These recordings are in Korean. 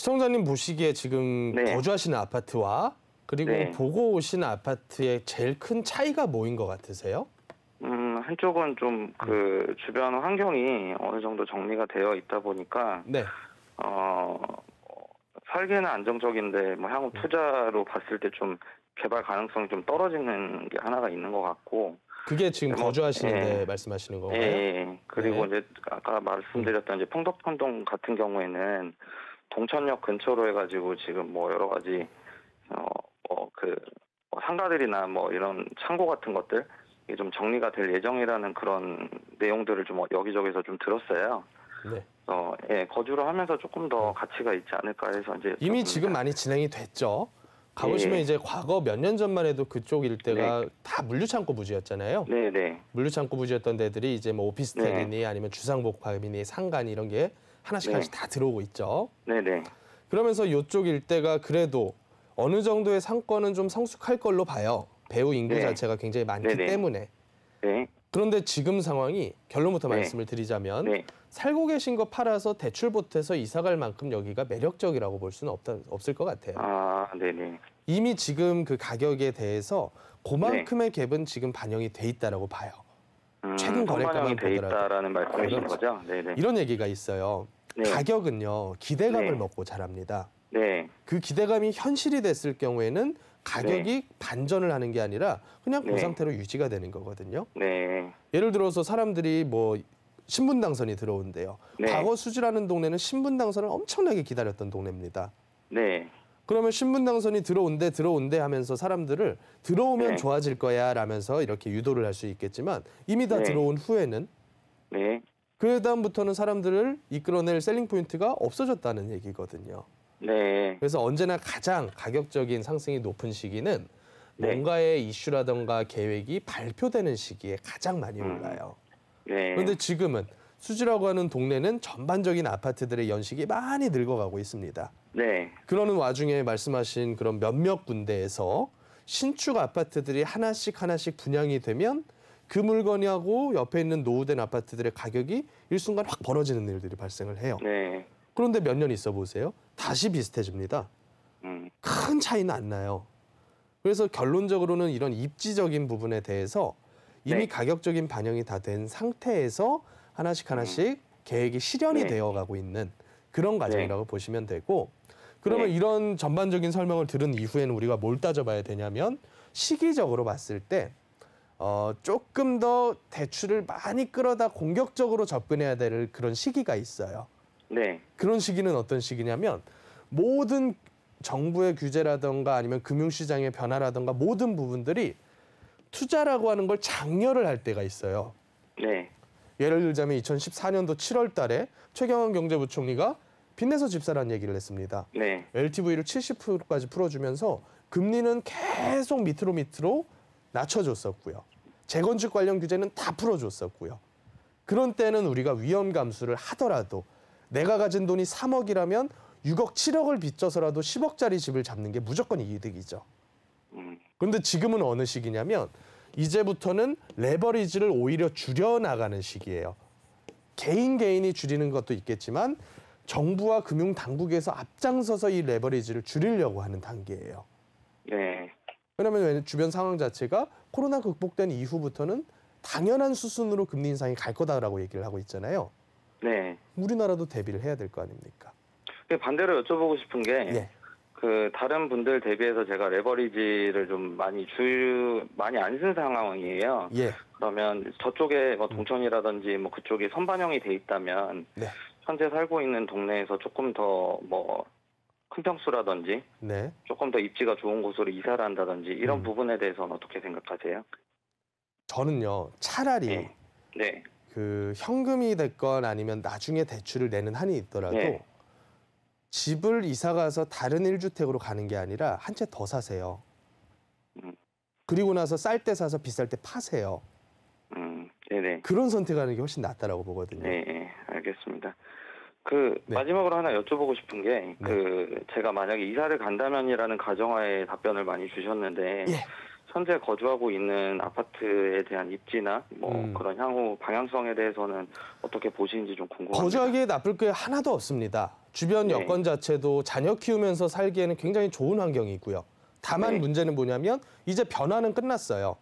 시청자님 보시기에 지금 네. 거주하시는 아파트와 그리고 네. 보고 오신 아파트의 제일 큰 차이가 뭐인 것 같으세요? 한쪽은 좀 그 주변 환경이 어느 정도 정리가 되어 있다 보니까 네. 살기에는 안정적인데 뭐 향후 투자로 봤을 때 좀 개발 가능성이 좀 떨어지는 게 하나가 있는 것 같고. 그게 지금 거주하시는데 예. 말씀하시는 건가요? 예. 그리고 네. 이제 아까 말씀드렸던 이제 풍덕천동 같은 경우에는 동천역 근처로 해가지고 지금 뭐 여러 가지 상가들이나 뭐 이런 창고 같은 것들 이게 좀 정리가 될 예정이라는 그런 내용들을 좀 여기저기서 좀 들었어요. 네. 예, 거주를 하면서 조금 더 가치가 있지 않을까 해서 이제 이미 지금 많이 진행이 됐죠. 가보시면 예. 이제 과거 몇 년 전만 해도 그쪽 일대가 네. 다 물류창고 부지였잖아요. 네네. 물류창고 부지였던 데들이 이제 뭐 오피스텔이니 아니면 주상복합이니 상가니 이런 게 하나씩 하나씩 다 들어오고 있죠. 네네. 그러면서 이쪽 일대가 그래도 어느 정도의 상권은 좀 성숙할 걸로 봐요. 배우 인구 네. 자체가 굉장히 많기 네네. 때문에. 네. 그런데 지금 상황이 결론부터 네. 말씀을 드리자면 네. 살고 계신 거 팔아서 대출 보태서 이사 갈 만큼 여기가 매력적이라고 볼 수는 없을 것 같아요. 아, 네네. 이미 지금 그 가격에 대해서 그만큼의 갭은 지금 반영이 돼 있다라고 봐요. 최근 거래가만 돼 보더라도. 있다라는 말씀이신 그렇죠. 거죠? 네네. 이런 얘기가 있어요. 네. 가격은요, 기대감을 네. 먹고 자랍니다. 네. 그 기대감이 현실이 됐을 경우에는 가격이 반전을 하는 게 아니라 그냥 그 네. 상태로 유지가 되는 거거든요. 네. 예를 들어서 사람들이 뭐 신분당선이 들어온대요. 네. 과거 수지라는 동네는 신분당선을 엄청나게 기다렸던 동네입니다. 네. 그러면 신분당선이 들어온대 하면서 사람들을 들어오면 네. 좋아질 거야 라면서 이렇게 유도를 할 수 있겠지만 이미 다 네. 들어온 후에는 네. 그 다음부터는 사람들을 이끌어낼 셀링 포인트가 없어졌다는 얘기거든요. 네. 그래서 언제나 가장 가격적인 상승이 높은 시기는 네. 뭔가의 이슈라든가 계획이 발표되는 시기에 가장 많이 올라요. 네. 그런데 지금은 수지라고 하는 동네는 전반적인 아파트들의 연식이 많이 늙어가고 있습니다. 네. 그러는 와중에 말씀하신 그런 몇몇 군데에서 신축 아파트들이 하나씩 분양이 되면 그 물건하고 옆에 있는 노후된 아파트들의 가격이 일순간 확 벌어지는 일들이 발생을 해요. 네. 그런데 몇 년 있어 보세요. 다시 비슷해집니다. 큰 차이는 안 나요. 그래서 결론적으로는 이런 입지적인 부분에 대해서 이미 네. 가격적인 반영이 다 된 상태에서 하나씩 계획이 실현이 네. 되어가고 있는 그런 과정이라고 보시면 되고 그러면 이런 전반적인 설명을 들은 이후에는 우리가 뭘 따져봐야 되냐면 시기적으로 봤을 때 조금 더 대출을 많이 끌어다 공격적으로 접근해야 될 그런 시기가 있어요. 네. 그런 시기는 어떤 시기냐면 모든 정부의 규제라든가 아니면 금융시장의 변화라든가 모든 부분들이 투자라고 하는 걸 장려를 할 때가 있어요. 네. 예를 들자면 2014년도 7월 달에 최경환 경제부총리가 빚내서 집사라는 얘기를 했습니다. 네. LTV를 70%까지 풀어주면서 금리는 계속 밑으로 낮춰줬었고요. 재건축 관련 규제는 다 풀어줬었고요. 그런 때는 우리가 위험 감수를 하더라도 내가 가진 돈이 3억이라면 6억, 7억을 빚져서라도 10억짜리 집을 잡는 게 무조건 이득이죠. 그런데 지금은 어느 시기냐면 이제부터는 레버리지를 오히려 줄여나가는 시기예요. 개인이 줄이는 것도 있겠지만 정부와 금융당국에서 앞장서서 이 레버리지를 줄이려고 하는 단계예요. 네. 왜냐하면 주변 상황 자체가 코로나 극복된 이후부터는 당연한 수순으로 금리 인상이 갈 거다라고 얘기를 하고 있잖아요. 네. 우리나라도 대비를 해야 될 거 아닙니까? 반대로 여쭤보고 싶은 게 예. 그 다른 분들 대비해서 제가 레버리지를 좀 많이 안 쓴 상황이에요. 예. 그러면 저쪽에 뭐 동천이라든지 뭐 그쪽에 선반영이 돼 있다면 네. 현재 살고 있는 동네에서 조금 더 뭐 큰 평수라든지 네. 조금 더 입지가 좋은 곳으로 이사를 한다든지 이런 부분에 대해서는 어떻게 생각하세요? 저는요 차라리 네. 네. 그 현금이 됐건 아니면 나중에 대출을 내는 한이 있더라도 네. 집을 이사 가서 다른 1주택으로 가는 게 아니라 한 채 더 사세요. 그리고 나서 쌀 때 사서 비쌀 때 파세요. 네네. 그런 선택하는 게 훨씬 낫다라고 보거든요. 네, 알겠습니다. 네. 마지막으로 하나 여쭤보고 싶은 게, 제가 만약에 이사를 간다면이라는 가정하에 답변을 많이 주셨는데, 예. 현재 거주하고 있는 아파트에 대한 입지나 뭐 그런 향후 방향성에 대해서는 어떻게 보시는지 좀 궁금합니다. 거주하기에 나쁠 게 하나도 없습니다. 주변 네. 여건 자체도 자녀 키우면서 살기에는 굉장히 좋은 환경이고요. 다만 네. 문제는 뭐냐면 이제 변화는 끝났어요.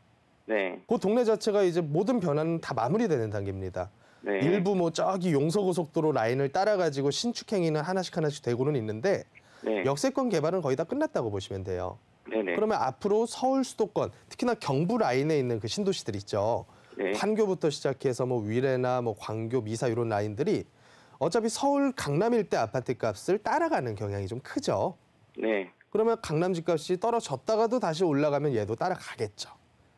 네. 그 동네 자체가 이제 모든 변화는 다 마무리되는 단계입니다. 네. 일부 뭐 저기 용서고속도로 라인을 따라가지고 신축행위는 하나씩 되고는 있는데 네. 역세권 개발은 거의 다 끝났다고 보시면 돼요. 네네. 그러면 앞으로 서울 수도권, 특히나 경부 라인에 있는 그 신도시들 있죠. 네. 판교부터 시작해서 뭐 위례나 뭐 광교, 미사 이런 라인들이 어차피 서울 강남 일대 아파트 값을 따라가는 경향이 좀 크죠. 네. 그러면 강남 집값이 떨어졌다가도 다시 올라가면 얘도 따라가겠죠.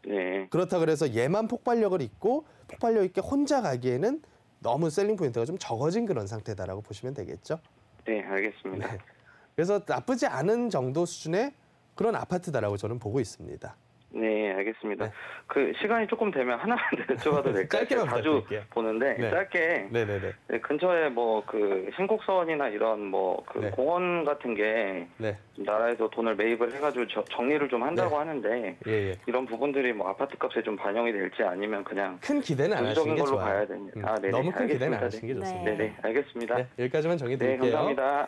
네. 그렇다 그래서 얘만 폭발력을 있고 폭발력 있게 혼자 가기에는 너무 셀링 포인트가 좀 적어진 그런 상태다라고 보시면 되겠죠. 네, 알겠습니다. 네. 그래서 나쁘지 않은 정도 수준의 그런 아파트다라고 저는 보고 있습니다. 네, 알겠습니다. 네. 그 시간이 조금 되면 하나만 더 여쭤봐도 될까요? 짧게만 자주 부탁드릴게요. 보는데 네. 짧게 네네네. 네, 근처에 뭐 그 신곡선이나 이런 뭐 그 네. 공원 같은 게 네. 나라에서 돈을 매입을 해가지고 정리를 좀 한다고 네. 하는데 예. 이런 부분들이 뭐 아파트 값에 좀 반영이 될지 아니면 그냥 큰 기대는 안 하시는 부수적인 게 걸로 좋아요. 봐야 됩니다. 네네, 너무 큰 기대는 안 알겠습니다. 하시는 게 네. 좋습니다. 네네, 알겠습니다. 네, 여기까지만 네, 정리드릴게요. 감사합니다.